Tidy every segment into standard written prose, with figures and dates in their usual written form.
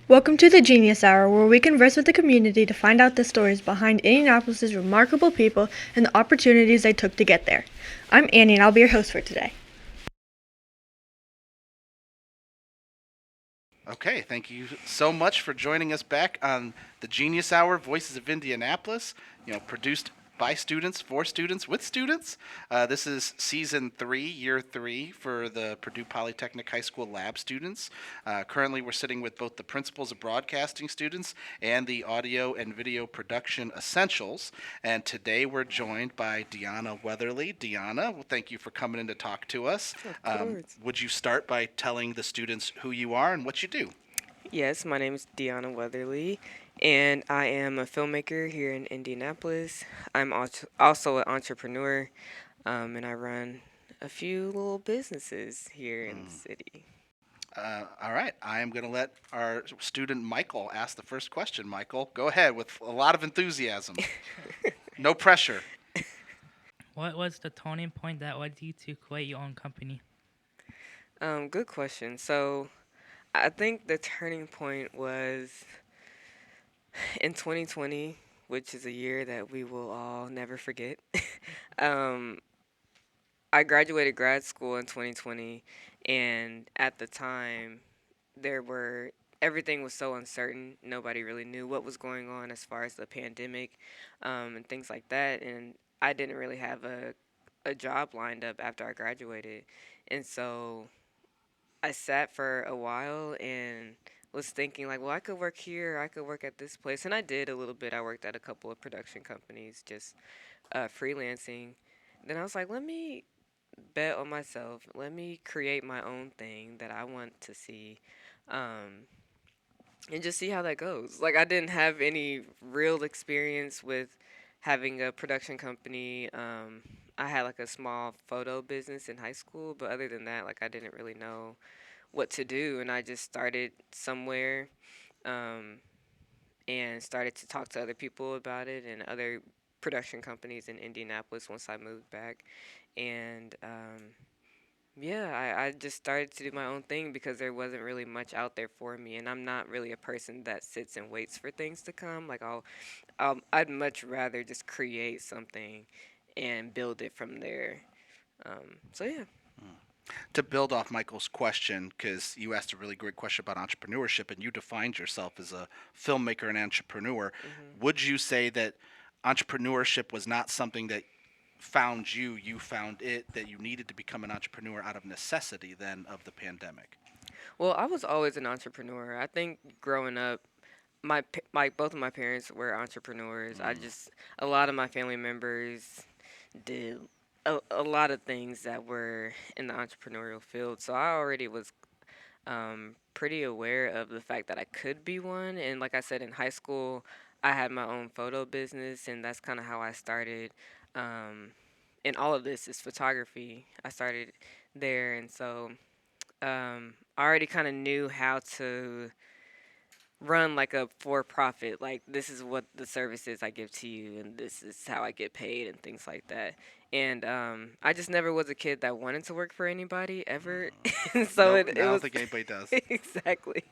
Welcome to the Genius Hour, where we converse with the community to find out the stories behind Indianapolis' remarkable people and the opportunities they took to get there. I'm Annie, and I'll be your host for today. Okay, thank you so much for joining us back on the Genius Hour, Voices of Indianapolis. Produced by students, for students, with students. This is season 3, year 3 for the Purdue Polytechnic High School lab students. Currently, we're sitting with both the principals of broadcasting students and the audio and video production essentials. And today, we're joined by Deonna Weatherly. Deonna, well, thank you for coming in to talk to us. Of course. Would you start by telling the students who you are and what you do? Yes, my name is Deonna Weatherly, and I am a filmmaker here in Indianapolis. I'm also an entrepreneur, and I run a few little businesses here in the city. All right, I am going to let our student Michael ask the first question. Michael, go ahead with a lot of enthusiasm. No pressure. What was the turning point that led you to create your own company? Good question. So, I think the turning point was in 2020, which is a year that we will all never forget. um, I graduated grad school in 2020, and at the time, there were everything was so uncertain. Nobody really knew what was going on as far as the pandemic, and things like that. And I didn't really have a job lined up after I graduated, and so I sat for a while and was thinking like, well, I could work here, I could work at this place, and I did a little bit. I worked at a couple of production companies, just freelancing. Then I was like, let me bet on myself. Let me create my own thing that I want to see, um, and just see how that goes. Like I didn't have any real experience with having a production company. I had like a small photo business in high school, but other than that, like I didn't really know what to do, and I just started somewhere. Um, and started to talk to other people about it and other production companies in Indianapolis once I moved back. And yeah, I just started to do my own thing because there wasn't really much out there for me, and I'm not really a person that sits and waits for things to come. Like I'd much rather just create something and build it from there. So yeah. To build off Michael's question, because you asked a really great question about entrepreneurship and you defined yourself as a filmmaker and entrepreneur, hmm would you say that entrepreneurship was not something that found you, you found it, that you needed to become an entrepreneur out of necessity then of the pandemic? Well, I was always an entrepreneur. I think growing up, my both of my parents were entrepreneurs. I just a lot of my family members did a lot of things that were in the entrepreneurial field. So I already was pretty aware of the fact that I could be one. And like I said, in high school, I had my own photo business, and that's kind of how I started. Um, and all of this is photography. I started there, and so I already kind of knew how to run like a for profit. Like this is what the services I give to you, and this is how I get paid, and things like that. And I just never was a kid that wanted to work for anybody ever. And so No, it I don't was think anybody does. exactly.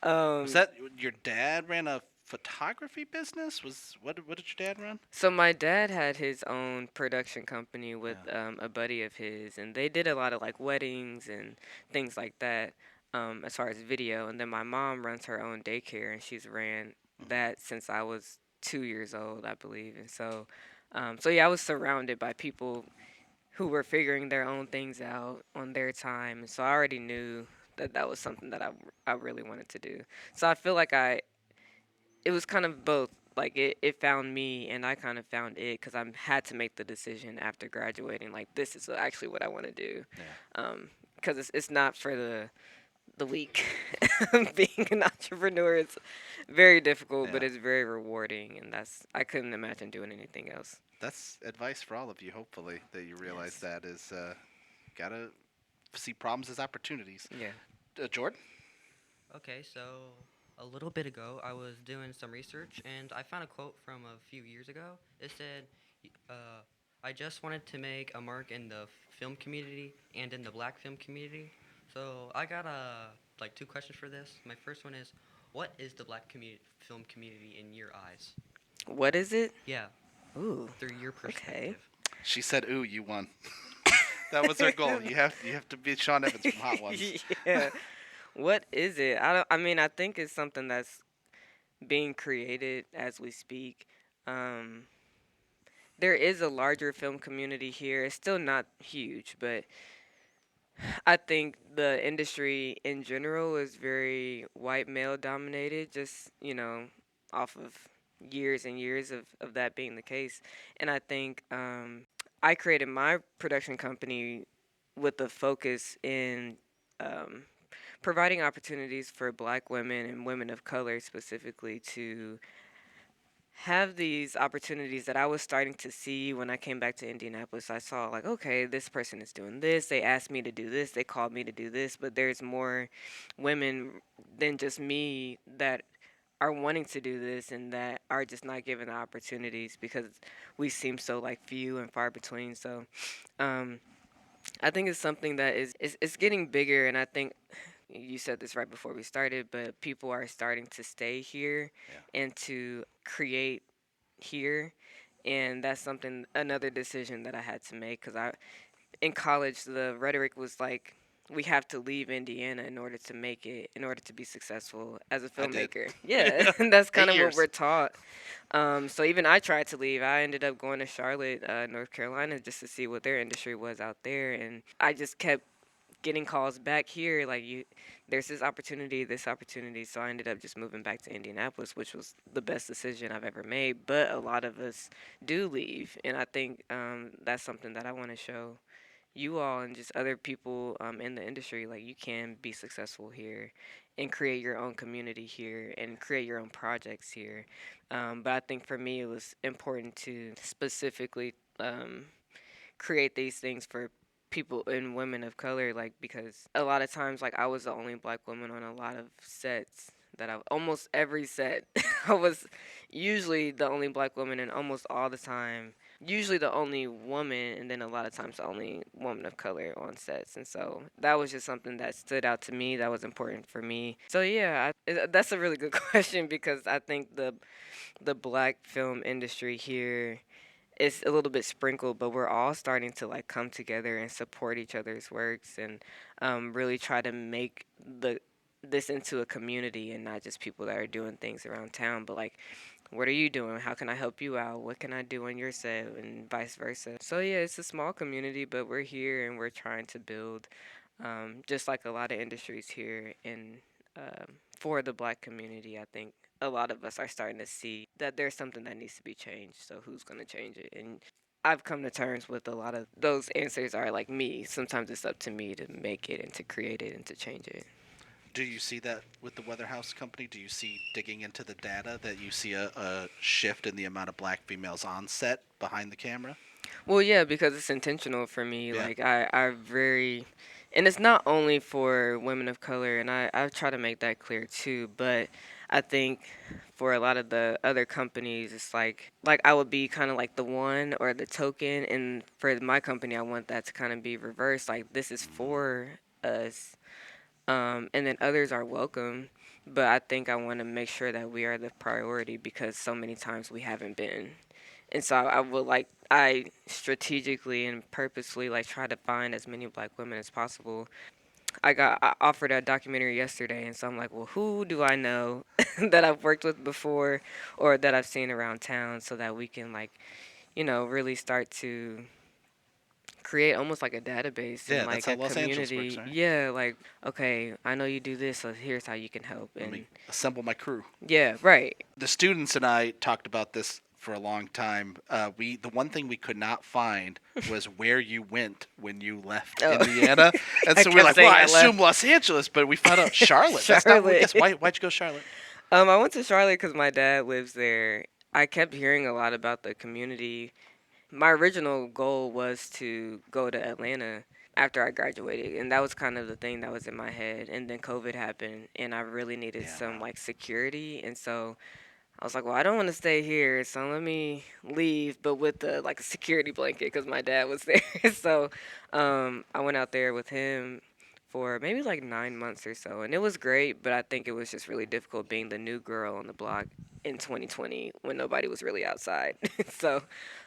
Was Um, that your dad ran a photography business? What did your dad run? so my dad had his own production company with Yeah. a buddy of his, and they did a lot of like weddings and things like that, as far as video. And then my mom runs her own daycare, and she's ran that since I was 2 years old, I believe. And so, so yeah, I was surrounded by people who were figuring their own things out on their time, and so I already knew that that was something that I really wanted to do. So I feel like it was kind of both. Like it found me, and I kind of found it because I had to make the decision after graduating. Like this is actually what I want to do, Yeah. because it's not for the weak. Being an entrepreneur is very difficult, but Yeah. it's very rewarding, and that's I couldn't imagine doing anything else. That's advice for all of you, hopefully, that you realize Yes. that is gotta see problems as opportunities. Yeah. Jordan? Okay, so a little bit ago, I was doing some research and I found a quote from a few years ago. It said, I just wanted to make a mark in the film community and in the black film community. So I got like two questions for this. My first one is, what is the black film community in your eyes? What is it? Yeah, Ooh, through your perspective. She said, "Ooh, you won." That was our goal. You have to beat Sean Evans from Hot Ones. yeah. What is it? I don't. I mean, I think it's something that's being created as we speak. Um, there is a larger film community here. It's still not huge, but I think the industry in general is very white male dominated, just, off of years and years of that being the case. And I think I created my production company with a focus in um, providing opportunities for black women and women of color specifically to have these opportunities that I was starting to see when I came back to Indianapolis. I saw, like, okay, this person is doing this. They asked me to do this. They called me to do this. But there's more women than just me that are wanting to do this and that are just not given the opportunities because we seem so, like, few and far between. So um, I think it's something that it's getting bigger. And I think you said this right before we started, but people are starting to stay here and to create here, and that's something another decision that I had to make because I in college the rhetoric was like we have to leave Indiana in order to make it, in order to be successful as a I did. filmmaker. Yeah, and that's kind 8 of what years. we're taught. So even I tried to leave. I ended up going to Charlotte, North Carolina, just to see what their industry was out there, and I just kept getting calls back here like there's this opportunity, so I ended up just moving back to Indianapolis, which was the best decision I've ever made. But a lot of us do leave, and I think that's something that I want to show you all and just other people in the industry, like you can be successful here and create your own community here and create your own projects here. But I think for me it was important to specifically create these things for people and women of color, like because a lot of times like I was the only black woman on a lot of sets that I almost every set I was usually the only black woman, and almost all the time usually the only woman, and then a lot of times the only woman of color on sets. And so that was just something that stood out to me, that was important for me. So yeah, that's a really good question because I think the black film industry here it's a little bit sprinkled, but we're all starting to like come together and support each other's works and really try to make this into a community and not just people that are doing things around town, but like, what are you doing? How can I help you out? What can I do on your set? And vice versa. So yeah, it's a small community, but we're here and we're trying to build, just like a lot of industries here in for the black community. I think a lot of us are starting to see that there's something that needs to be changed. So who's going to change it? And I've come to terms with a lot of those answers are like me. Sometimes it's up to me to make it and to create it and to change it. Do you see that with the Weatherhouse Company? Do you see, digging into the data, that you see a shift in the amount of black females on set behind the camera? Well, yeah, because it's intentional for me. Yeah. Like I very, and it's not only for women of color, and I try to make that clear too. But I think for a lot of the other companies, it's like I would be kind of like the one or the token, and for my company, I want that to kind of be reversed. Like this is for us, and then others are welcome. But I think I want to make sure that we are the priority because so many times we haven't been. And so I would like I strategically and purposely like try to find as many black women as possible. I offered a documentary yesterday, and so I'm like, well, who do I know that I've worked with before or that I've seen around town, so that we can like, really start to create almost like a database Yeah, and that's like how a Los Angeles works, community. right? Yeah, like okay, I know you do this, so here's how you can help. Let And me assemble my crew. yeah, right. The students and I talked about this for a long time. The one thing we could not find was where you went when you left Oh. Indiana, and I so we're kept like, saying well, I I assume left. Los Angeles, but we found out Charlotte. That's not what we Charlotte. guessed. Why'd you go Charlotte? I went to Charlotte because my dad lives there. I kept hearing a lot about the community. My original goal was to go to Atlanta after I graduated, and that was kind of the thing that was in my head. And then COVID happened, and I really needed Yeah, some wow. like security, and so I was like, well, I don't want to stay here, so let me leave, but with the like a security blanket because my dad was there. So I went out there with him for maybe like 9 months or so. And it was great, but I think it was just really difficult being the new girl on the block in 2020 when nobody was really outside. So,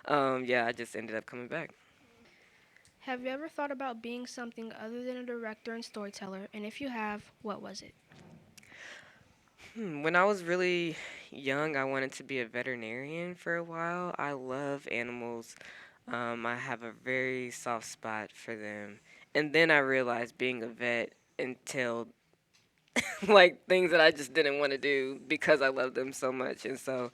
yeah, I just ended up coming back. Have you ever thought about being something other than a director and storyteller? And if you have, what was it? When I was really young, I wanted to be a veterinarian for a while. I love animals. I have a very soft spot for them. And then I realized being a vet entailed like things that I just didn't want to do because I love them so much. And so,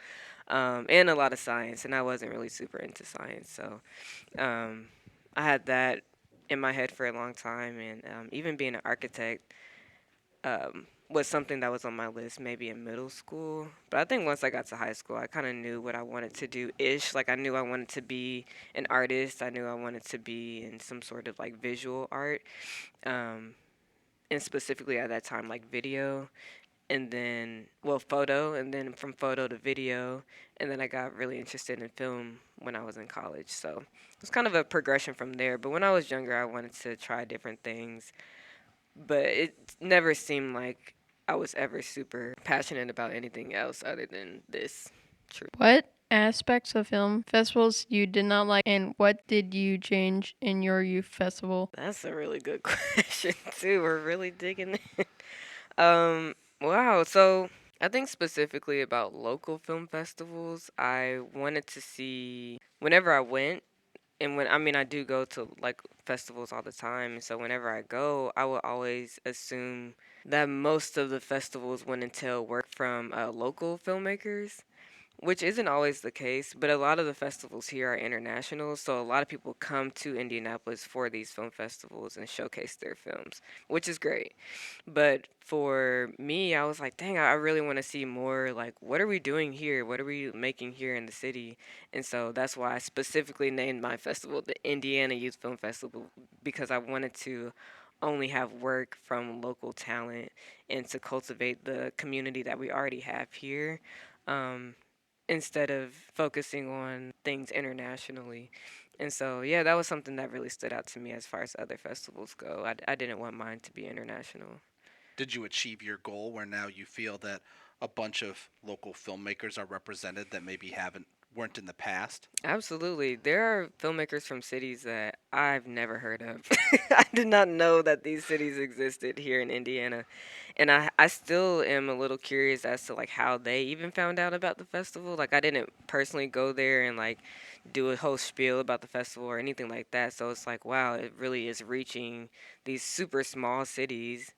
and a lot of science, and I wasn't really super into science. So, um, I had that in my head for a long time. And even being an architect, was something that was on my list maybe in middle school. But I think once I got to high school, I kind of knew what I wanted to do ish. Like I knew I wanted to be an artist. I knew I wanted to be in some sort of like visual art. Um, and specifically at that time, like video. And then, well, photo. And then from photo to video. And then I got really interested in film when I was in college. So it was kind of a progression from there. But when I was younger, I wanted to try different things. But it never seemed like I was ever super passionate about anything else other than this. True. What aspects of film festivals you did not like, and what did you change in your youth festival? That's a really good question too. We're really digging in. Wow. So I think specifically about local film festivals, I wanted to see whenever I went. And when I mean I do go to like festivals all the time, so whenever I go, I will always assume that most of the festivals would entail work from local filmmakers, which isn't always the case, but a lot of the festivals here are international, so a lot of people come to Indianapolis for these film festivals and showcase their films, which is great. But for me, I was like, dang, I really want to see more. Like, what are we doing here? What are we making here in the city? And so that's why I specifically named my festival the Indiana Youth Film Festival, because I wanted to only have work from local talent and to cultivate the community that we already have here. Um, Instead of focusing on things internationally. And so, yeah, that was something that really stood out to me as far as other festivals go. I didn't want mine to be international. Did you achieve your goal where now you feel that a bunch of local filmmakers are represented that maybe weren't in the past? Absolutely. There are filmmakers from cities that I've never heard of. I did not know that these cities existed here in Indiana. And I still am a little curious as to like how they even found out about the festival. Like I didn't personally go there and like do a whole spiel about the festival or anything like that. So it's like, wow, it really is reaching these super small cities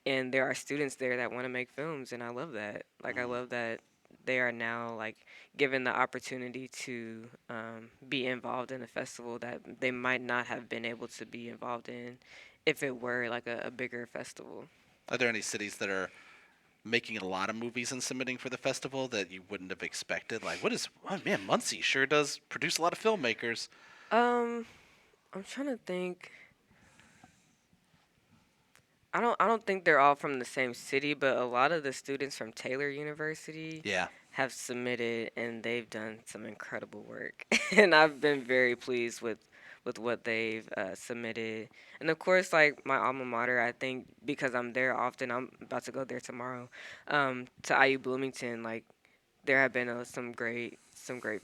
and there are students there that want to make films and I love that. Like I love that they are now like given the opportunity to be involved in a festival that they might not have been able to be involved in if it were like a bigger festival. Are there any cities that are making a lot of movies and submitting for the festival that you wouldn't have expected? Like, oh man, Muncie sure does produce a lot of filmmakers. um I'm trying to think. I don't think they're all from the same city, but a lot of the students from Taylor University Yeah. have submitted and they've done some incredible work. And I've been very pleased with what they've submitted. And of course, like my alma mater, I think because I'm there often, I'm about to go there tomorrow, to IU Bloomington. Like there have been some great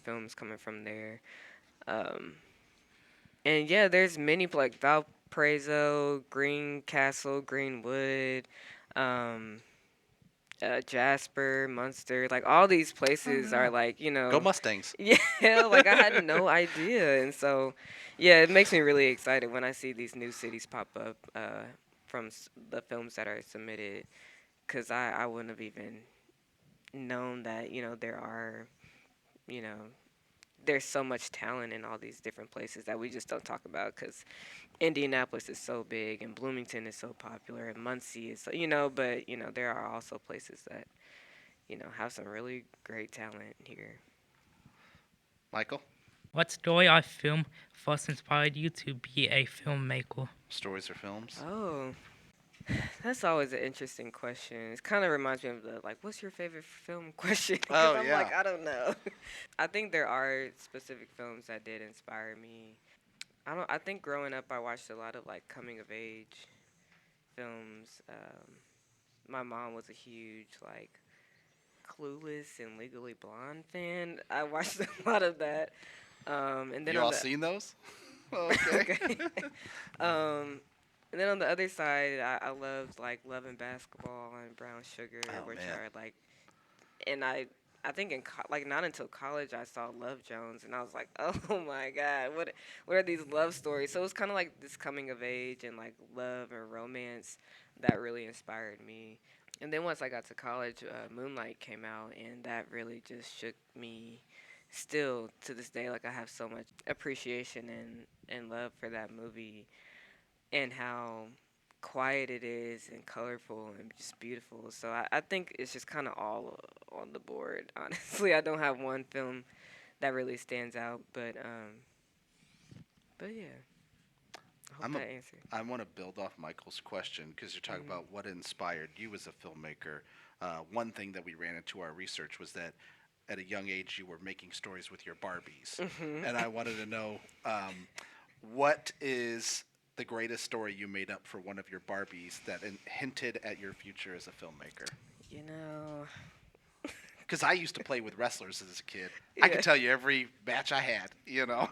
films coming from there. Um, and yeah, there's many like Valparaiso, Greencastle, Greenwood, um, Jasper, Munster, like all these places are like, Go Mustangs. yeah, like I had no idea. And so, yeah, it makes me really excited when I see these new cities pop up from the films that are submitted because I wouldn't have even known that, there are, you know, there's so much talent in all these different places that we just don't talk about because Indianapolis is so big and Bloomington is so popular and Muncie is, but, there are also places that, have some really great talent here. Michael? What story or film first inspired you to be a filmmaker? Stories or films? Oh, that's always an interesting question. It kind of reminds me of the, like, what's your favorite film question? 'Cause Oh, I'm yeah. like, I don't know. I think there are specific films that did inspire me. I think growing up I watched a lot of, like, coming of age films. My mom was a huge like Clueless and Legally Blonde fan. I watched a lot of that. And then You on all the seen those? Okay. okay. um, and then on the other side, I loved like Love and Basketball and Brown Sugar, Oh, which man. are like, and I think like not until college I saw Love Jones, and I was like, oh my God, what are these love stories? So it was kind of like this coming of age and like love and romance that really inspired me. And then once I got to college, Moonlight came out, and that really just shook me. Still to this day, like I have so much appreciation and love for that movie and how quiet it is and colorful and just beautiful. So I think it's just kind of all on the board. Honestly, I don't have one film that really stands out, but yeah, I hope I'm a, that answered. I want to build off Michael's question because you're talking about what inspired you as a filmmaker. One thing that we ran into our research was that at a young age you were making stories with your Barbies, and I wanted to know what is the greatest story you made up for one of your Barbies that hinted at your future as a filmmaker. You know, Because I used to play with wrestlers as a kid. I yeah. could tell you every match I had, you know.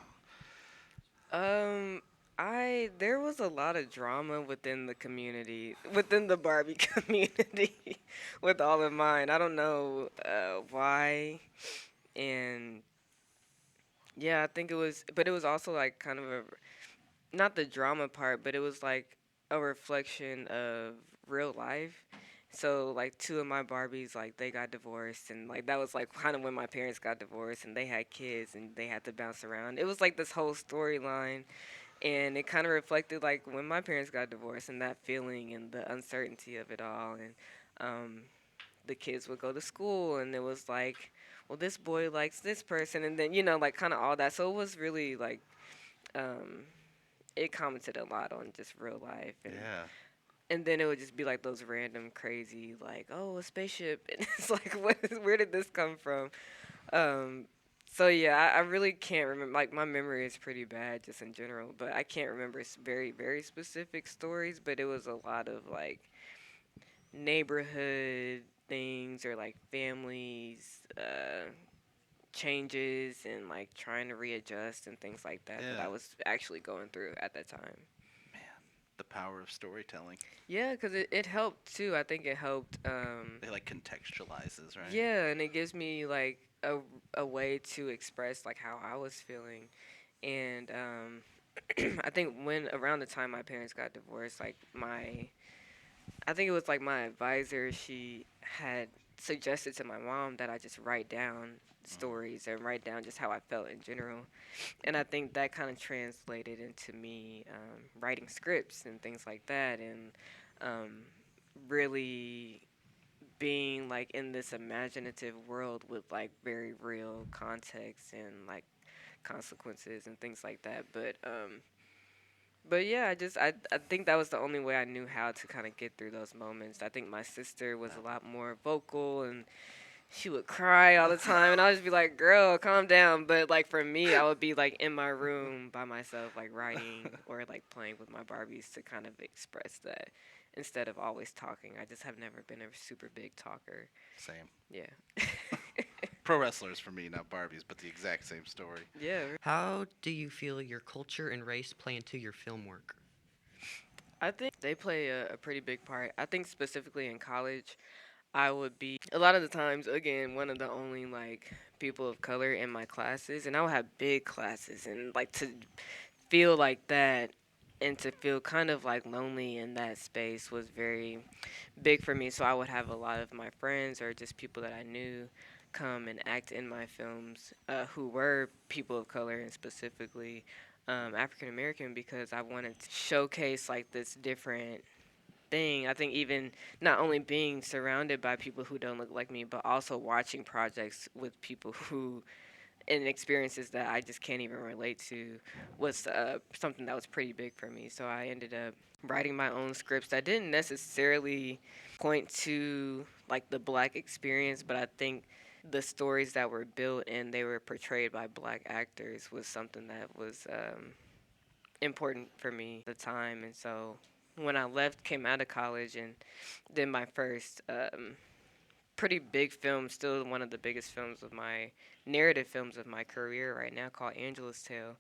Um, there was a lot of drama within the community, within the Barbie community, with all of mine. I don't know why, and yeah, I think it was, but it was also like kind of a not the drama part, but it was like a reflection of real life. So like two of my Barbies, like they got divorced, and like that was like kind of when my parents got divorced, and they had kids, and they had to bounce around. It was like this whole storyline, and it kind of reflected like when my parents got divorced and that feeling and the uncertainty of it all. And um, the kids would go to school, and it was like, well, this boy likes this person, and then like kind of all that. So it was really like um, it commented a lot on just real life, Yeah. and then it would just be like those random crazy like, oh, a spaceship, and it's like, where did this come from? Um, so yeah, I really can't remember. Like my memory is pretty bad just in general, but I can't remember very very specific stories. But it was a lot of like neighborhood things or like families changes and like trying to readjust and things like that Yeah. I was actually going through at that time. Man, the power of storytelling. Yeah, because it helped too. I think it helped. It like contextualizes, right? Yeah, and it gives me like a way to express like how I was feeling, and I think when around the time my parents got divorced, like I think it was like my advisor, she had suggested to my mom that I just write down stories and write down just how I felt in general, and I think that kind of translated into me writing scripts and things like that, and um, really being like in this imaginative world with like very real context and like consequences and things like that. But yeah, I think that was the only way I knew how to kind of get through those moments. I think my sister was a lot more vocal, and she would cry all the time, and I would just be like, "Girl, calm down." But like for me, I would be like in my room by myself, like writing or like playing with my Barbies to kind of express that instead of always talking. I just have never been a super big talker. Same. Yeah. Pro wrestlers for me, not Barbies, but the exact same story. Yeah. How do you feel your culture and race play into your film work? I think they play a pretty big part. I think specifically in college, I would be a lot of the times again one of the only like people of color in my classes, and I would have big classes, and like to feel like that and to feel kind of like lonely in that space was very big for me. So I would have a lot of my friends or just people that I knew come and act in my films who were people of color and specifically African American, because I wanted to showcase like this different thing. I think even not only being surrounded by people who don't look like me, but also watching projects with people who and experiences that I just can't even relate to was something that was pretty big for me. So I ended up writing my own scripts that didn't necessarily point to like the black experience, but I think the stories that were built and they were portrayed by black actors was something that was important for me at the time. And so when I left, came out of college, and did my first pretty big film, still one of the biggest films of my narrative films of my career right now, called Angela's Tale.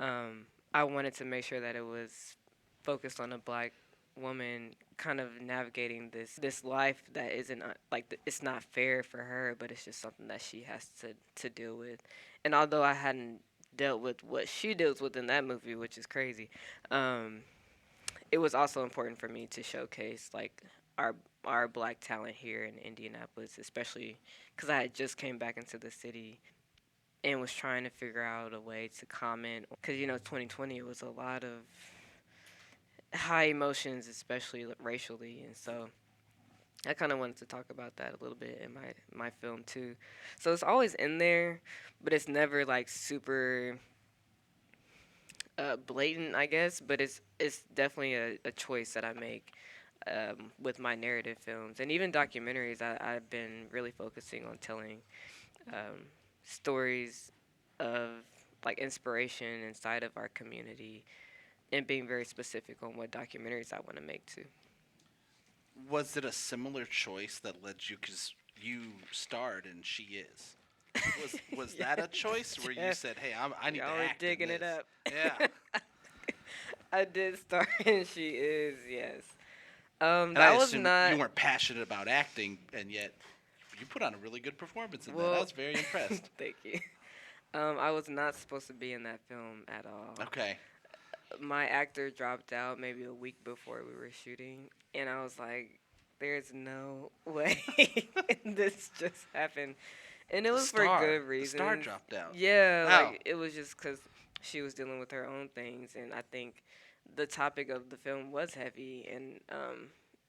I wanted to make sure that it was focused on a black woman kind of navigating this life that isn't it's not fair for her, but it's just something that she has to deal with. And although I hadn't dealt with what she deals with in that movie, which is crazy, um, it was also important for me to showcase like our our black talent here in Indianapolis, especially because I had just came back into the city and was trying to figure out a way to comment. Because 2020, it was a lot of high emotions, especially racially, and so I kind of wanted to talk about that a little bit in my film too. So it's always in there, but it's never like super blatant, I guess. But it's definitely a choice that I make with my narrative films and even documentaries. I've been really focusing on telling um, stories of like inspiration inside of our community and being very specific on what documentaries I want to make too. Was it a similar choice that led you, because you starred in She Is? Was that a choice where you said, "Hey, I need to Y'all are act in digging it this"? up. Yeah. I did star in She Is, yes. And I That was assume not. you weren't passionate about acting, and yet you put on a really good performance in that. I Well, was very impressed. thank you. I was not supposed to be in that film at all. Okay. My actor dropped out maybe a week before we were shooting, and I was like, "There's no way this just happened," and it was for good The star reasons. dropped out. Yeah, Wow. like it was just because she was dealing with her own things, and I think the topic of the film was heavy, and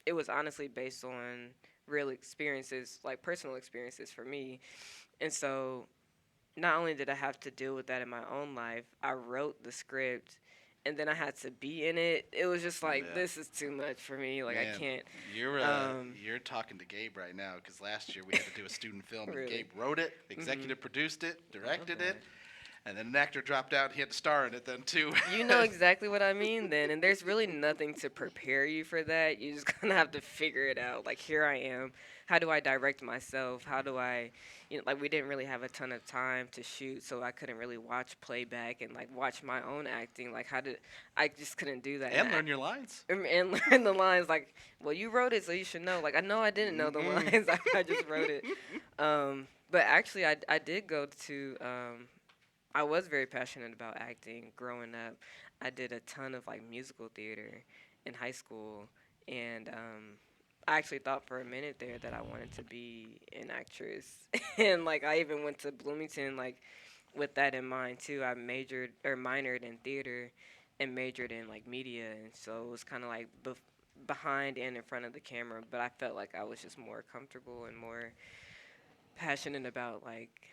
it was honestly based on real experiences, like personal experiences for me, and so not only did I have to deal with that in my own life, I wrote the script and then I had to be in it. It was just like, Yeah. this is too much for me. Like, Man, I can't. you're talking to Gabe right now, because last year we had to do a student film, and Really? Gabe wrote it, executive produced it, directed it, that. and then an actor dropped out. He had to star in it then too. You know exactly what I mean then. And there's really nothing to prepare you for that. You just kind of have to figure it out. Like, here I am. How do I direct myself? How do I, like, we didn't really have a ton of time to shoot, so I couldn't really watch playback and, like, watch my own acting. Like, I just couldn't do that. And learn your lines. And learn the lines. Like, well, you wrote it, so you should know. Like, I know I didn't know the lines. I just wrote it. But actually, I did go to, I was very passionate about acting growing up. I did a ton of like musical theater in high school, and I actually thought for a minute there that I wanted to be an actress, and like I even went to Bloomington like with that in mind too. I minored in theater, and majored in like media, and so it was kind of like behind and in front of the camera. But I felt like I was just more comfortable and more passionate about like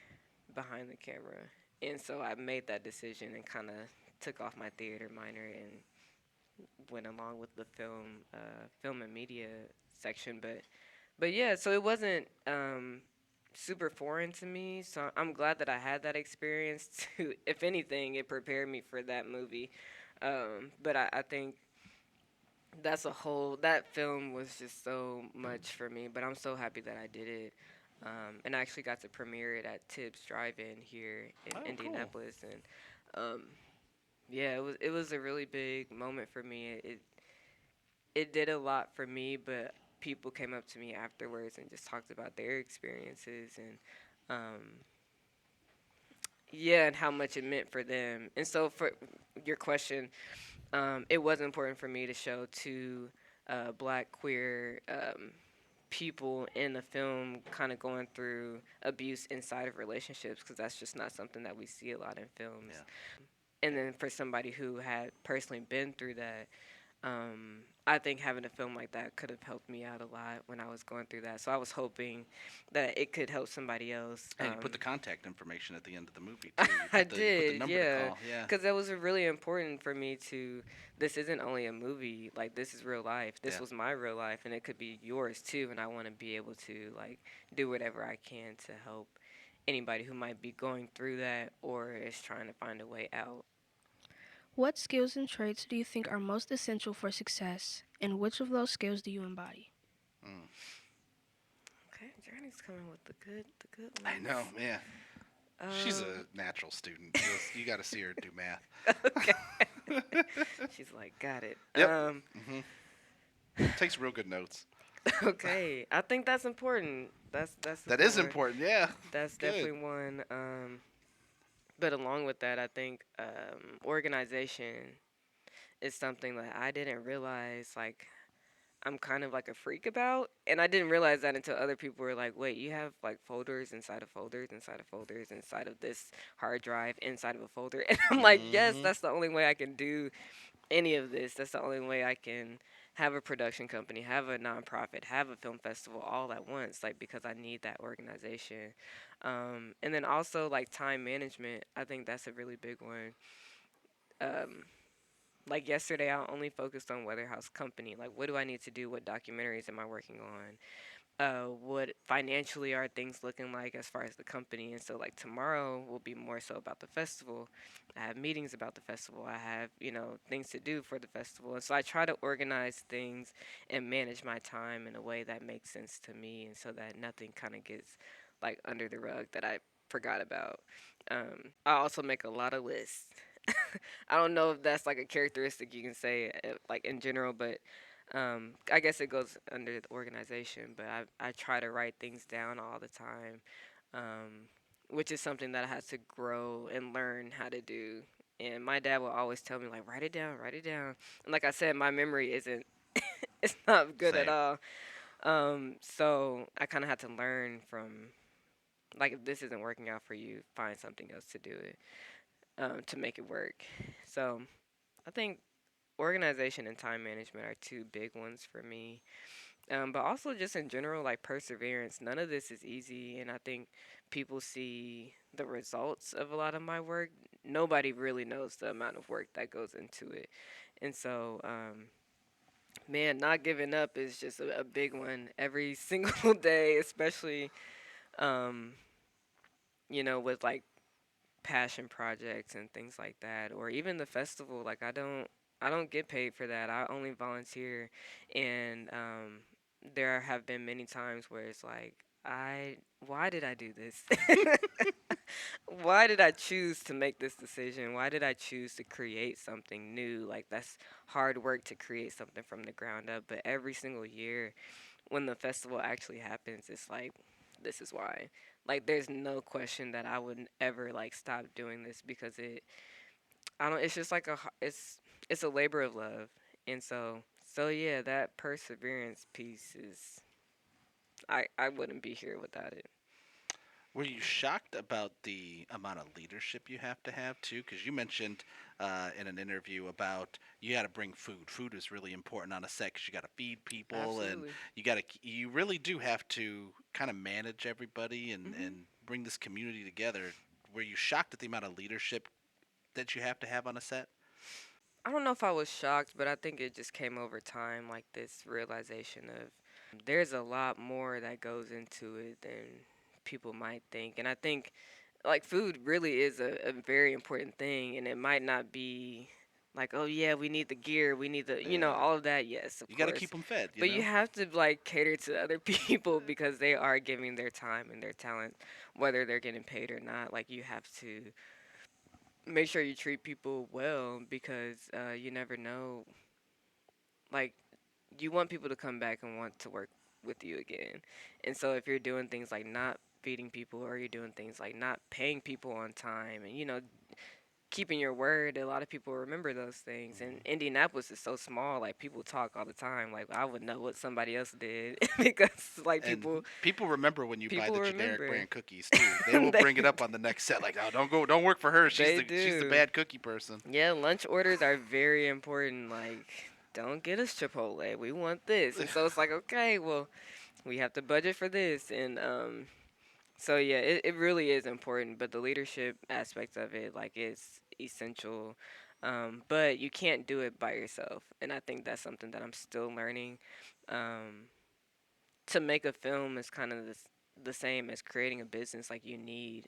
behind the camera. And so I made that decision and kind of took off my theater minor and went along with the film and media section. But yeah, so it wasn't super foreign to me. So I'm glad that I had that experience. To, if anything, it prepared me for that movie. But I think that film was just so much for me. But I'm so happy that I did it. And I actually got to premiere it at Tibbs Drive-In here in Indianapolis, and yeah, it was a really big moment for me. It did a lot for me, but people came up to me afterwards and just talked about their experiences and yeah, and how much it meant for them. And so for your question, it was important for me to show two black queer people in the film kind of going through abuse inside of relationships, because that's just not something that we see a lot in films. Yeah. And then for somebody who had personally been through that, I think having a film like that could have helped me out a lot when I was going through that. So I was hoping that it could help somebody else. And you put the contact information at the end of the movie too. You I put the did, number to yeah. call. Yeah. Because that was really important for me to. This isn't only a movie. Like, this is real life. This Yeah. was my real life, and it could be yours too. And I want to be able to like do whatever I can to help anybody who might be going through that or is trying to find a way out. What skills and traits do you think are most essential for success, and which of those skills do you embody? Mm. Okay, Journey's coming with the good I know, ones. man. She's Um, a natural student. You got to see her do math. okay. She's like, got it. Yep. Hmm. Takes real good notes. Okay. I think that's important. That's a That good is one. important. Yeah. That's Good. definitely one. But along with that, I think organization is something that I didn't realize like I'm kind of like a freak about, and I didn't realize that until other people were like, "Wait, you have like folders inside of folders inside of folders inside of this hard drive inside of a folder." And I'm like, "Yes, Hmm. that's the only way I can do any of this. That's the only way I can have a production company, have a nonprofit, have a film festival all at once, like because I need that organization." And then also like time management, I think that's a really big one. Um, like yesterday, I only focused on Weatherhouse Company. Like, what do I need to do? What documentaries am I working on? What financially are things looking like as far as the company? And so, like, tomorrow will be more so about the festival. I have meetings about the festival. I have, things to do for the festival. And so I try to organize things and manage my time in a way that makes sense to me and so that nothing kind of gets, like, under the rug that I forgot about. I also make a lot of lists. I don't know if that's like a characteristic you can say like in general, but I guess it goes under the organization. But I try to write things down all the time, which is something that I had to grow and learn how to do. And my dad will always tell me like write it down, write it down. And like I said, my memory isn't it's not good at Same. all. So I kind of had to learn from like if this isn't working out for you, find something else to do it to make it work. So I think organization and time management are two big ones for me. But also just in general, like perseverance. None of this is easy, and I think people see the results of a lot of my work. Nobody really knows the amount of work that goes into it, and so man, not giving up is just a big one every single day, especially um, with like passion projects and things like that, or even the festival. Like I don't get paid for that. I only volunteer, and there have been many times where it's like I why did I do this? Why did I choose to make this decision? Why did I choose to create something new? Like that's hard work to create something from the ground up, but every single year when the festival actually happens, it's like this is why. Like there's no question that I would ever like stop doing this because I don't it's just like it's a labor of love. And so yeah, that perseverance piece is I wouldn't be here without it. Were you shocked about the amount of leadership you have to have too? Because you mentioned in an interview about you got to bring food. Food is really important on a set because you got to feed people, and Absolutely. you really do have to kind of manage everybody Mhm. and bring this community together. Were you shocked at the amount of leadership that you have to have on a set? I don't know if I was shocked, but I think it just came over time like this realization of there's a lot more that goes into it than people might think. And I think like food really is a very important thing, and it might not be like, oh yeah, we need the gear, we need the Yeah, all of that, yes, of you got to course, keep them fed. You but you know. have to like cater to other people because they are giving their time and their talent, whether they're getting paid or not. Like you have to make sure you treat people well because you never know, like you want people to come back and want to work with you again. And so if you're doing things like not feeding people, or you're doing things like not paying people on time, and keeping your word, a lot of people remember those things. And Mhm. Indianapolis is so small, like people talk all the time, like I would know what somebody else did because like And people people remember when you buy people the generic remember. brand cookies too. They will they bring it up on the next set, like, "Oh, don't work for her. they She's the do. bad cookie person." Yeah, lunch orders are very important. Like, don't get us Chipotle. We want this. And so it's like, okay, well, we have to budget for this. And so yeah, it really is important. But the leadership aspect of it, like, is essential. But you can't do it by yourself. And I think that's something that I'm still learning. Um, to make a film is kind of the same as creating a business. Like, you need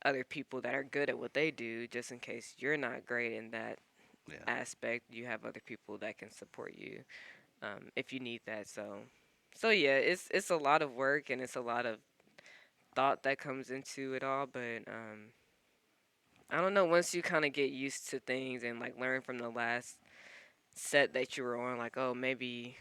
other people that are good at what they do just in case you're not great in that Yeah. aspect, you have other people that can support you if you need that. So yeah, it's a lot of work and it's a lot of thought that comes into it all. But I don't know. Once you kind of get used to things and like learn from the last set that you were on, like, oh, maybe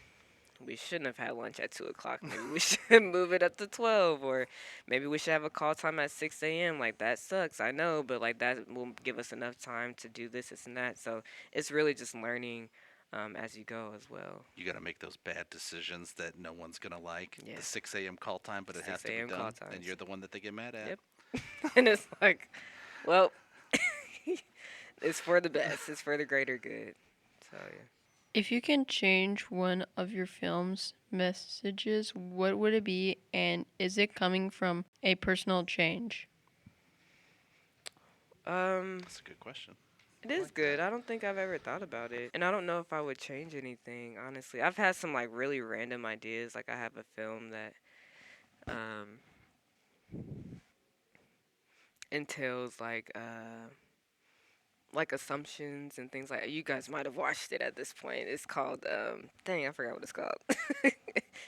we shouldn't have had lunch at 2 o'clock. Maybe we should move it up to 12, or maybe we should have a call time at 6 a.m. Like that sucks, I know, but like that will give us enough time to do this and that. So it's really just learning as you go as well. You got to make those bad decisions that no one's gonna like. Yeah. The 6 a.m. call time, but it has 6 to be a.m. call done, and times. you're the one that they get mad at. Yep. And it's like, well, it's for the best. It's for the greater good. So yeah. If you can change one of your film's messages, what would it be, and is it coming from a personal change? That's a good question. It is like good. that. I don't think I've ever thought about it. And I don't know if I would change anything, honestly. I've had some like really random ideas. Like I have a film that entails like assumptions and things like you guys might have watched it at this point. It's called dang, I forgot what it's called.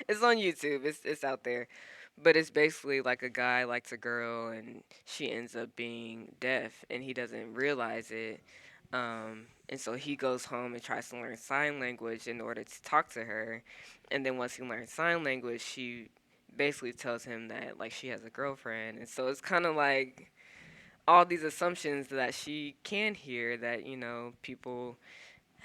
It's on YouTube. It's out there. But it's basically like a guy likes a girl and she ends up being deaf and he doesn't realize it. And so he goes home and tries to learn sign language in order to talk to her. And then once he learns sign language, she basically tells him that like she has a girlfriend. And so it's kind of like all these assumptions that she can hear that, people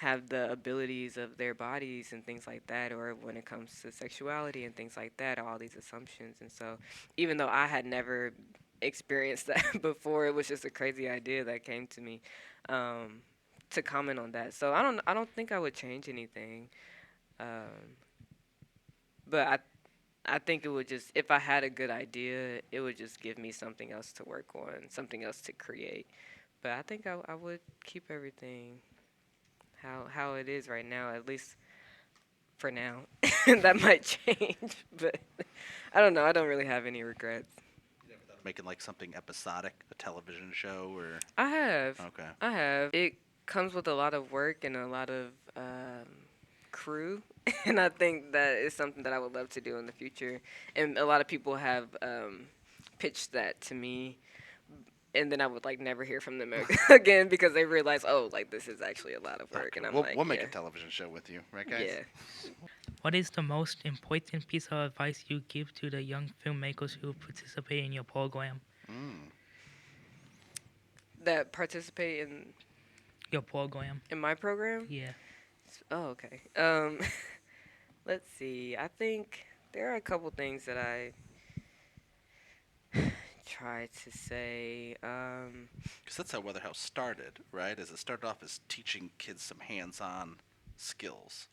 have the abilities of their bodies and things like that, or when it comes to sexuality and things like that, all these assumptions. And so even though I had never experienced that before, it was just a crazy idea that came to me to comment on that. So I don't think I would change anything, but I think it would just, if I had a good idea, it would just give me something else to work on, something else to create. But I think I would keep everything how it is right now, at least for now. That might change, but I don't know. I don't really have any regrets. Making like something episodic, a television show, or I have. okay. I have. It comes with a lot of work and a lot of crew, and I think that is something that I would love to do in the future. And a lot of people have pitched that to me, and then I would like never hear from them again because they realize, oh, like this is actually a lot of work, Okay. and I'm We'll, like, we'll make yeah, a television show with you, right, guys? yeah. What is the most important piece of advice you give to the young filmmakers who participate in your program? That participate Your program? in my program. Yeah. Oh, okay. Let's see. I think there are a couple things that I try to say. Because that's how Weatherhouse started, right? As it started off as teaching kids some hands-on skills.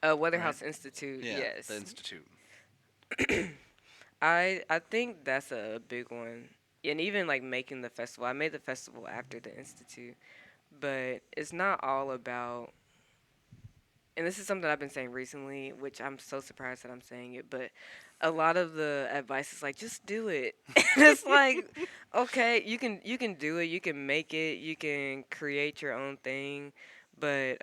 Weatherhouse Institute. Yeah, Yes. the institute. I think that's a big one. And even like making the festival. I made the festival after the institute, but it's not all about, and this is something I've been saying recently, which I'm so surprised that I'm saying it, but a lot of the advice is like, just do it. It's like, okay, you can do it, you can make it, you can create your own thing, but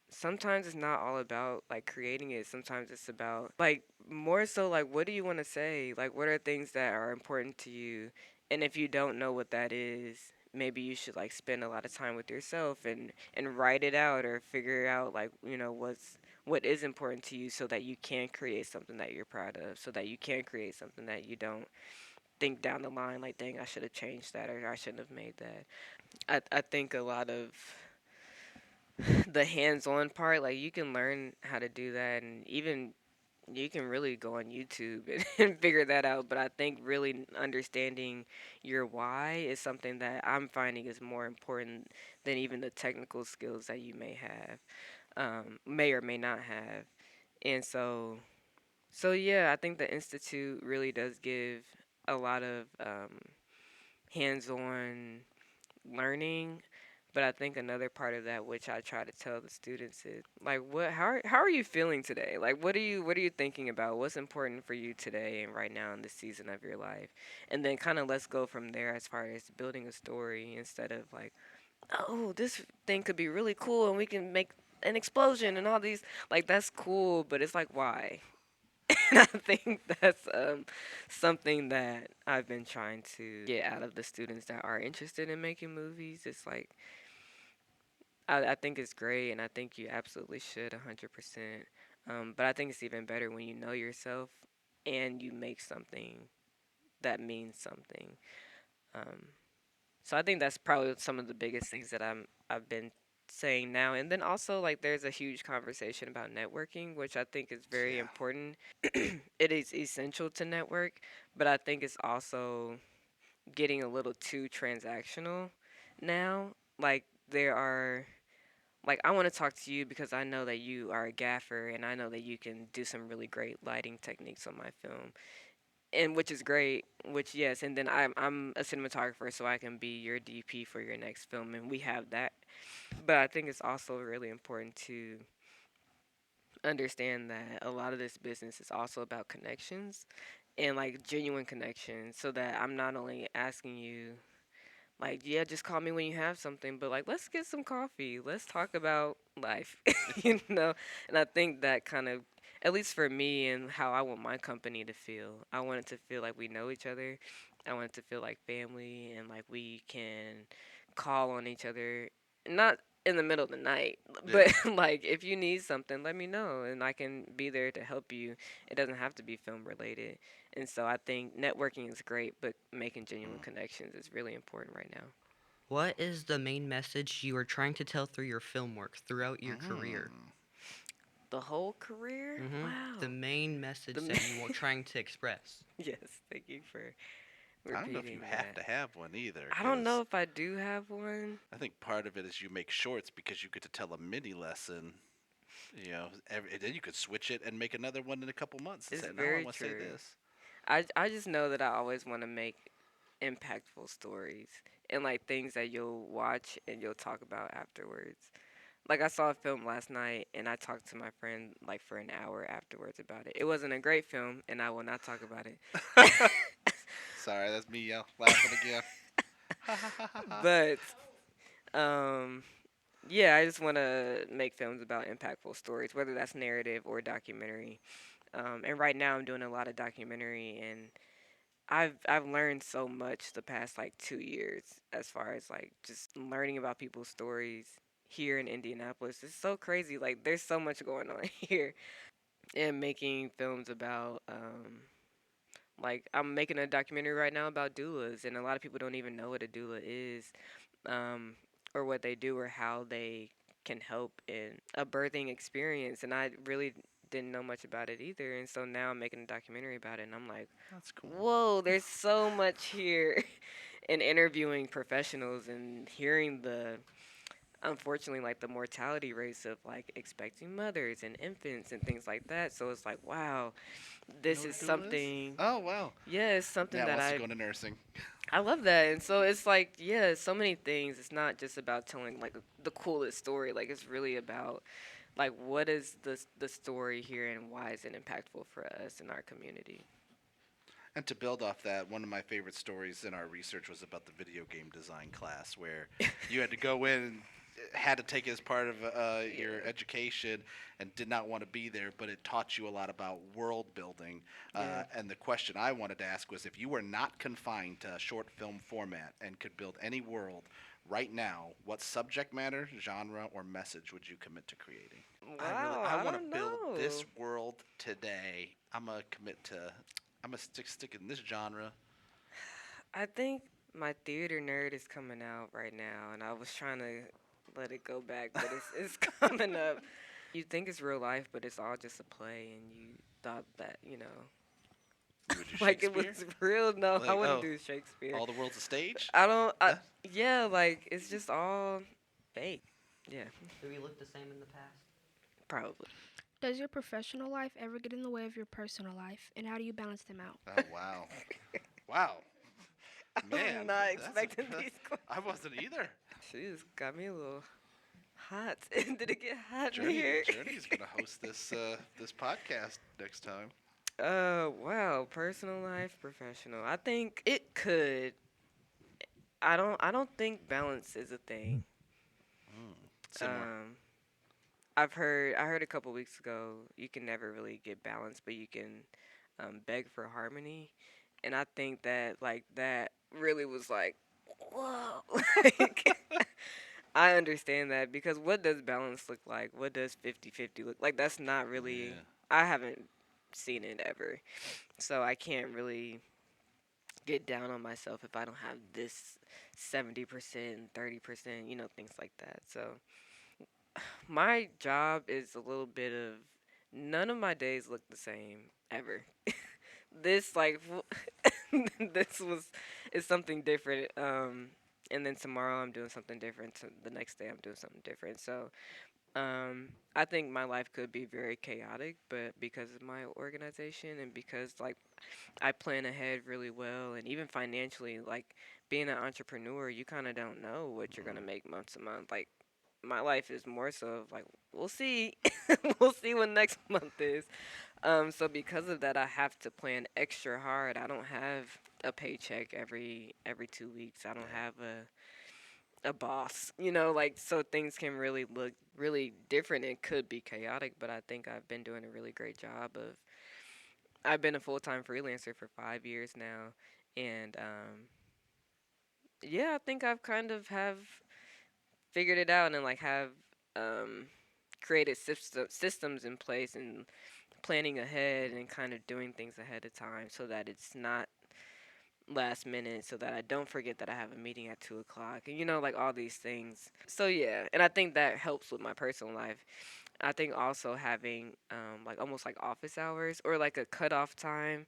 sometimes it's not all about like creating it. Sometimes it's about like more so like what do you want to say? Like what are things that are important to you? And if you don't know what that is, maybe you should like spend a lot of time with yourself and write it out or figure out like what is important to you so that you can create something that you're proud of, so that you can create something that you don't think down the line like, dang, I should have changed that or I shouldn't have made that. I think a lot of the hands-on part, like you can learn how to do that, and even you can really go on YouTube and figure that out. But I think really understanding your why is something that I'm finding is more important than even the technical skills that you may or may not have. And so yeah, I think the institute really does give a lot of hands-on learning. But I think another part of that, which I try to tell the students, is like, how are you feeling today? Like, what are you thinking about? What's important for you today and right now in this season of your life? And then kind of let's go from there as far as building a story instead of like oh, this thing could be really cool and we can make an explosion and all these. Like, that's cool, but it's like, why? And I think that's something that I've been trying to get out of the students that are interested in making movies. It's like, I think it's great, and I think you absolutely should 100%. But I think it's even better when you know yourself and you make something that means something. Um, so I think that's probably some of the biggest things that I've been saying now. And then also, like, there's a huge conversation about networking, which I think is very Yeah. important. It is essential to network, but I think it's also getting a little too transactional now. Like, there are, like, I want to talk to you because I know that you are a gaffer and I know that you can do some really great lighting techniques on my film, and which is great, which, yes, and then I'm a cinematographer, so I can be your DP for your next film, and we have that. But I think it's also really important to understand that a lot of this business is also about connections and, like, genuine connections, so that I'm not only asking you, like, yeah, just call me when you have something, but, like, let's get some coffee. Let's talk about life, you know? And I think that kind of, at least for me and how I want my company to feel, I want it to feel like we know each other. I want it to feel like family and like we can call on each other, not in the middle of the night, Yeah. but like, if you need something, let me know and I can be there to help you. It doesn't have to be film related. And so I think networking is great, but making genuine connections is really important right now. What is the main message you are trying to tell through your film work throughout your career? Mm. The whole career? The Wow. main message The that you are trying to express. yes, thank you for I don't know if you repeating have that. to have one either, I don't know because if I do have one. I think part of it is you make shorts because you get to tell a mini lesson. And then you could switch it and make another one in a couple months and It's say, "No, I very want to say true. this." I just know that I always want to make impactful stories and like things that you'll watch and you'll talk about afterwards. Like, I saw a film last night and I talked to my friend like for an hour afterwards about it. It wasn't a great film and I will not talk about it. Sorry, that's me laughing again. But um yeah, I just want to make films about impactful stories, whether that's narrative or documentary. And right now I'm doing a lot of documentary, and I've learned so much the past like 2 years as far as like just learning about people's stories here in Indianapolis. It's so crazy. Like, there's so much going on here, and making films about like, I'm making a documentary right now about doulas, and a lot of people don't even know what a doula is, um, or what they do, or how they can help in a birthing experience. And I really didn't know much about it either. And so now I'm making a documentary about it, and I'm like, That's cool. whoa, there's so much here. And interviewing professionals and hearing the, unfortunately, like the mortality rates of like expecting mothers and infants and things like that. So it's like, wow, You know this what is a doula is? something. Oh wow. Yeah, it's something Matt that wants to I go into nursing. I love that. And so it's like, yeah, so many things. It's not just about telling like the coolest story. Like, it's really about like, what is the story here and why is it impactful for us in our community? And to build off that, one of my favorite stories in our research was about the video game design class, where you had to go in and had to take it as part of your Yeah. education and did not want to be there, but it taught you a lot about world building. Yeah. And the question I wanted to ask was, if you were not confined to a short film format and could build any world right now, what subject matter, genre, or message would you commit to creating? Wow, I I want to don't build this know. world today. I'm gonna stick in this genre. I think my theater nerd is coming out right now, and I was trying to let it go back, but it's coming up. You think it's real life, but it's all just a play, and you thought that, You would do like it was Shakespeare? real. No, I Like, wouldn't oh, do Shakespeare. all the world's a stage? I don't. Huh? Yeah, like, it's just all fake. Yeah, Do we look the same in the past? probably. Does your professional life ever get in the way of your personal life, and how do you balance them out? Oh wow, wow, I was man, not that's a, expecting these questions. I wasn't either. She just got me a little hot. Did it get hot in Journey, here? Journey's gonna host this podcast next time. Wow, personal life, professional. I think it could. I don't think balance is a thing. Similar. I heard a couple weeks ago you can never really get balance, but you can beg for harmony, and I think that like that really was like, whoa, like I understand that because what does balance look like? What does 50-50 look like? That's not really. Yeah. I haven't seen it ever, so I can't really get down on myself if I don't have this 70%, 30%, things like that. So my job is a little bit of none of my days look the same ever. This like this was is something different. And then tomorrow I'm doing something different. The next day I'm doing something different. So I think my life could be very chaotic, but because of my organization and because like I plan ahead really well, and even financially, like being an entrepreneur, you kind of don't know what you're gonna make month to month. Like my life is more so of like we'll see, we'll see what next month is. So because of that, I have to plan extra hard. I don't have a paycheck every 2 weeks. I don't have a boss, like so things can really look really different and could be chaotic. But I think I've been doing a really great job of. I've been a full time freelancer for 5 years now, and yeah, I think I've kind of have figured it out and like have um, created systems in place and planning ahead and kind of doing things ahead of time so that it's not last minute, so that I don't forget that I have a meeting at 2 o'clock, and like all these things. So yeah, and I think that helps with my personal life. I think also having like almost like office hours or like a cutoff time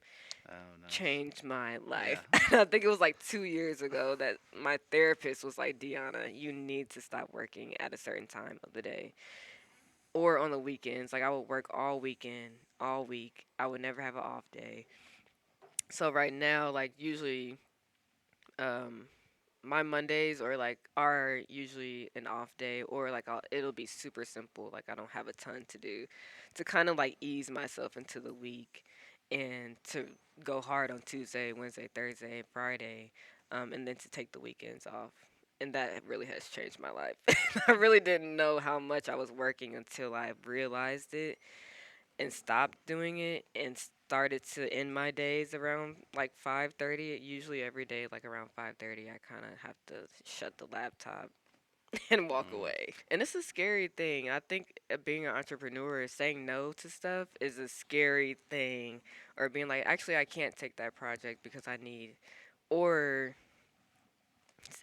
Oh, nice. changed my Yeah. life. I think it was like 2 years ago that my therapist was like, Deonna, you need to stop working at a certain time of the day or on the weekends. Like I would work all weekend, all week. I would never have an off day. So right now, like usually, um, my Mondays or like are usually an off day or like it'll be super simple. Like I don't have a ton to do, to kind of like ease myself into the week and to go hard on Tuesday, Wednesday, Thursday, Friday, and then to take the weekends off. And that really has changed my life. I really didn't know how much I was working until I realized it and stopped doing it and started to end my days around like 5:30. Usually every day like around 5:30 I kind of have to shut the laptop and walk Mm. away. And it's a scary thing. I think being an entrepreneur, saying no to stuff is a scary thing, or being like actually I can't take that project because I need, or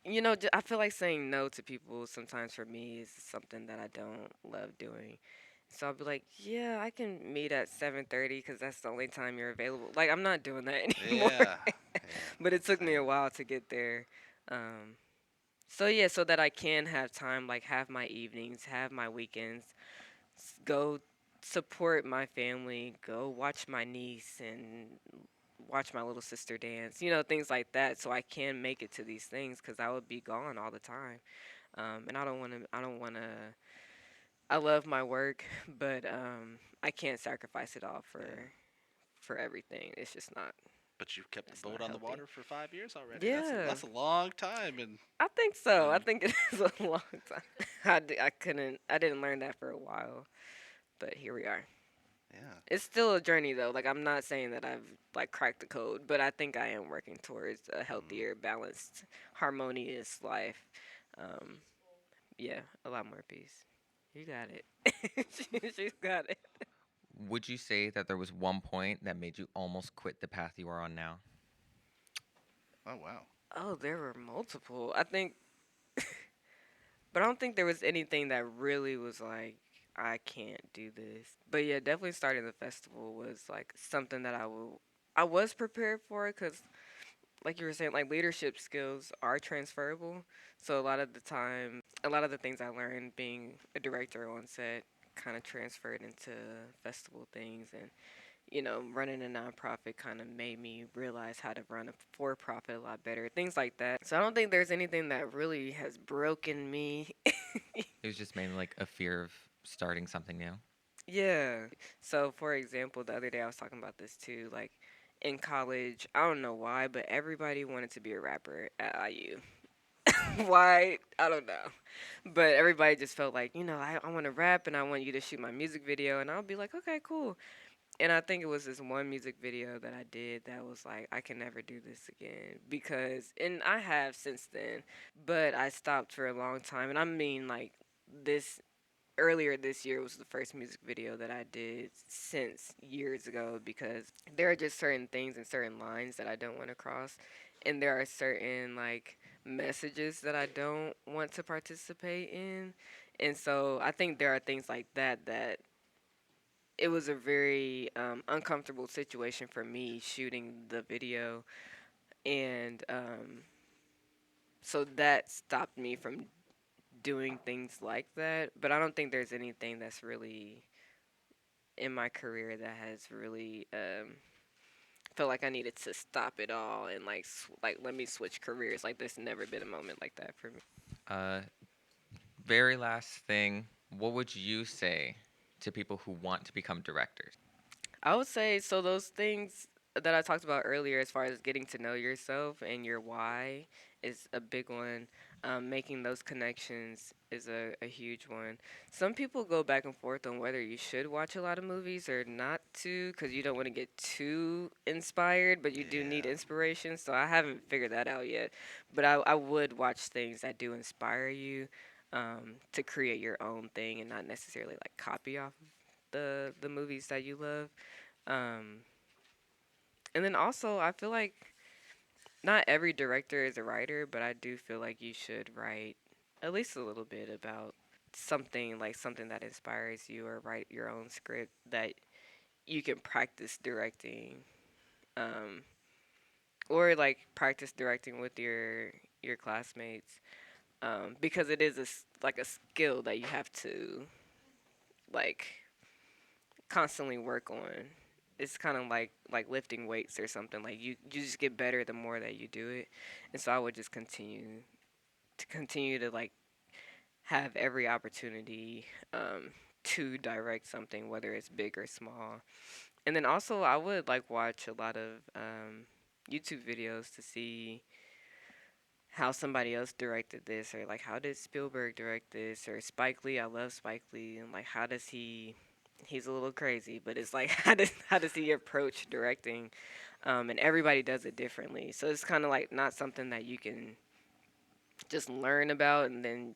I feel like saying no to people sometimes for me is something that I don't love doing. So I'll be like, yeah, I can meet at 7:30 because that's the only time you're available. Like I'm not doing that anymore. Yeah. Yeah. But it took me a Same. while to get there. Um, so yeah, so that I can have time, like have my evenings, have my weekends, go support my family, go watch my niece and watch my little sister dance, things like that, so I can make it to these things because I would be gone all the time. And I don't want to. I don't want to. I love my work, but I can't sacrifice it all Yeah. for everything. It's just not. But you've kept the It's not boat on the healthy. water for 5 years already. Yeah, That's a long time, and I think so. I and think it is a long time. I couldn't. I didn't learn that for a while, but here we are. yeah. It's still a journey though. Like I'm not saying that I've like cracked the code, but I think I am working towards a Mm. healthier, balanced, harmonious life. Um, yeah, a lot more peace. You got it. She's got it. Would you say that there was one point that made you almost quit the path you are on now? Oh wow. Oh, there were multiple. I think, but I don't think there was anything that really was like I can't do this. But yeah, definitely starting the festival was like something that I was prepared for because like you were saying, like leadership skills are transferable. So a lot of the time, a lot of the things I learned being a director on set kind of transferred into festival things, and running a nonprofit kind of made me realize how to run a for-profit a lot better, things like that. So I don't think there's anything that really has broken me. It was just mainly like a fear of starting something new. Yeah. So, for example, the other day I was talking about this too. Like in college, I don't know why, but everybody wanted to be a rapper at IU. Why? I don't know. But everybody just felt like, I want to rap and I want you to shoot my music video. And I'll be like, okay, cool. And I think it was this one music video that I did that was like, I can never do this again. And I have since then, but I stopped for a long time. And I mean, like, this earlier this year was the first music video that I did since years ago because there are just certain things and certain lines that I don't want to cross, and there are certain like messages that I don't want to participate in. And so I think there are things like that it was a very uncomfortable situation for me shooting the video, and so that stopped me from doing things like that. But I don't think there's anything that's really in my career that has really felt like I needed to stop it all and like let me switch careers. Like there's never been a moment like that for me. Uh, very last thing, what would you say to people who want to become directors? I would say so those things that I talked about earlier as far as getting to know yourself and your why is a big one. Making those connections is a huge one. Some people go back and forth on whether you should watch a lot of movies or not to because you don't want to get too inspired, but you do need Yeah. inspiration. So I haven't figured that out yet. But I would watch things that do inspire you to create your own thing and not necessarily like copy off of the movies that you love. Um, and then also, I feel like not every director is a writer, but I do feel like you should write at least a little bit about something that inspires you, or write your own script that you can practice directing, um, or like practice directing with your classmates, because it is like a skill that you have to like constantly work on. It's kind of like lifting weights or something. Like you just get better the more that you do it. And so I would just continue to like have every opportunity to direct something, whether it's big or small. And then also I would like watch a lot of YouTube videos to see how somebody else directed this, or like how did Spielberg direct this, or Spike Lee. I love Spike Lee, and like how does he's a little crazy, but it's like how does he approach directing? And everybody does it differently, so it's kind of like not something that you can just learn about and then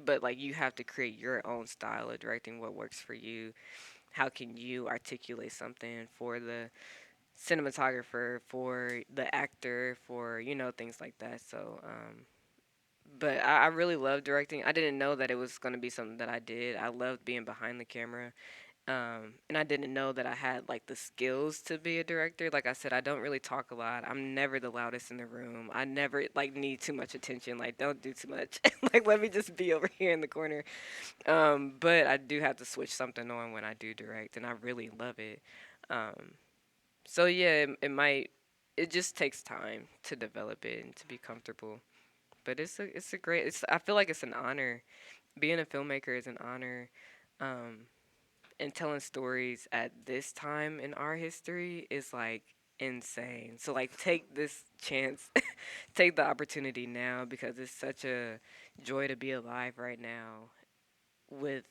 but like you have to create your own style of directing, what works for you. How can you articulate something for the cinematographer, for the actor, for things like that. So but I really love directing. I didn't know that it was going to be something that I did. I loved being behind the camera. And I didn't know that I had like the skills to be a director. Like I said, I don't really talk a lot. I'm never the loudest in the room. I never like need too much attention. Like don't do too much. Like let me just be over here in the corner. But I do have to switch something on when I do direct, and I really love it. Um, so yeah, it just takes time to develop it and to be comfortable. But it's a great. I feel like it's an honor. Being a filmmaker is an honor. Um, and telling stories at this time in our history is like insane. So like take this chance, take the opportunity now, because it's such a joy to be alive right now with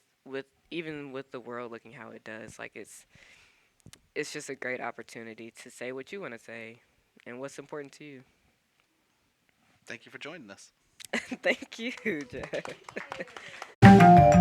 even with the world looking how it does. Like it's just a great opportunity to say what you want to say and what's important to you. Thank you for joining us. Thank you, Jeff.